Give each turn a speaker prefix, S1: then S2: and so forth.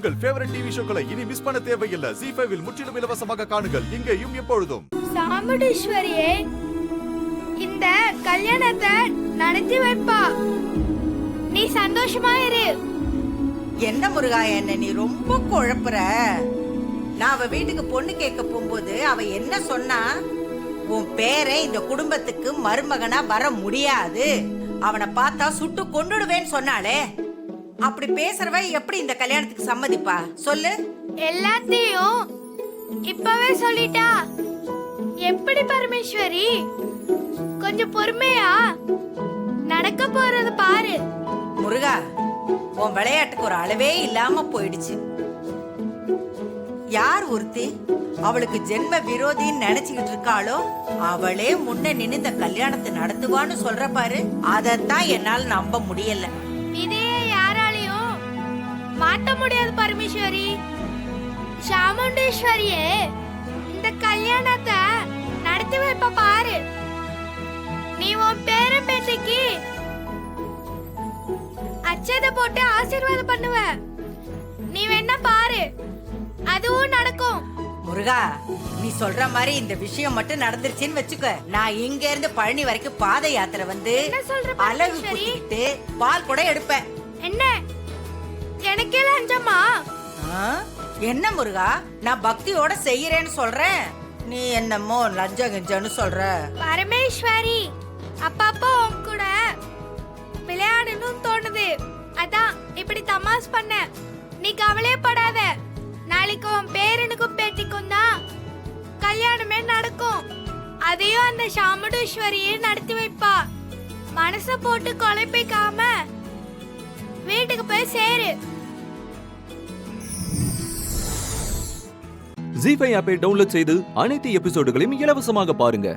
S1: உங்கள் favourite TV ஷோக்களை இனி miss பண்ண தேவையில்லை. ZEE5 இல் முற்றிலும் இலவசமாக காணுங்கள். இங்கேயும் எப்பொழுதும்.
S2: சாமுண்டீஸ்வரியே, இந்த கல்யாணத்தை நடத்தி வைப்பா. நீ சந்தோஷமா இரு.
S3: என்ன முருகா, என்ன நீ ரொம்ப குழப்புற. நான் அவ வீட்டுக்கு பொண்ணு கேட்க போகும்போது அவ என்ன சொன்னா, உன் பேரை இந்த குடும்பத்துக்கு மருமகனா வர முடியாது, அவனை பார்த்தா சுட்டு கொன்னுடுவேன்னு சொன்னாலே. அப்படி பேசுறவ எப்படி இந்த கல்யாணத்துக்கு சம்மதிப்பா சொல்லு?
S2: எல்லாத்தையும் இப்பவே சொல்லிட்டா எப்படி பரமேஸ்வரி? கொஞ்சம் பொறுமையா நடக்க போறத பாரு.
S3: முருகா, உன் விளையாட்டுக்கு ஒரு அளவே இல்லாம போயிடுச்சு. யார் ஒருத்தி அவளுக்கு ஜென்ம விரோதின்னு நினைச்சுக்கிட்டு இருக்காளோ அவளே முன்ன நின்னு இந்த கல்யாணத்தை நடத்துவான்னு சொல்ற பாரு. அதத்தான் என்னால நம்ப முடியல.
S2: இதையே யாராலையும் மாத்த முடியாது பரமேஸ்வரி. சாமுண்டீஸ்வரியே, இந்த கல்யாணத்தை நடத்தி வைப்ப பாரு. நீ உன் பேர பேத்திக்கு அச்சதை போட்டு ஆசீர்வாதம் பண்ணுவ. நீ வேணா பாரு, அதுவும் நடக்கும்.
S3: முருகா, நீ சொல்ற மாதிரி இந்த விஷயம் மட்டும் நடந்துருச்சுன்னு வச்சுக்க, நான் இங்க இருந்து பழனி வரைக்கும் பாத யாத்திரை வந்து அலகு குத்திட்டு பால் கூட எடுப்பேன்.
S2: என்ன எனக்கே லஞ்சமா?
S3: என்ன முருகா, நான் பக்தியோட செய்யறேன்னு சொல்றேன், நீ என்னமோ லஞ்சம் கஞ்சன்னு சொல்ற.
S2: பரமேஸ்வரி, அப்பப்போ உன் கூட விளையாடணும்னு தோணுது, அதான் இப்படி தமாஸ் பண்ண. நீ கவலைப்படாத, நாளைக்கு உன் பேரனுக்கும் பேத்திக்கும் தான் கல்யாணமே நடக்கும். அதையும் அந்த சாமுண்டீஸ்வரியை நடத்தி வைப்பா. மனச போட்டு குழப்பிக்காம வீட்டுக்கு போய் சேரு.
S4: ZEE5 ஆப்பை டவுன்லோட் செய்து அனைத்து எபிசோடுகளையும் இலவசமாக பாருங்க.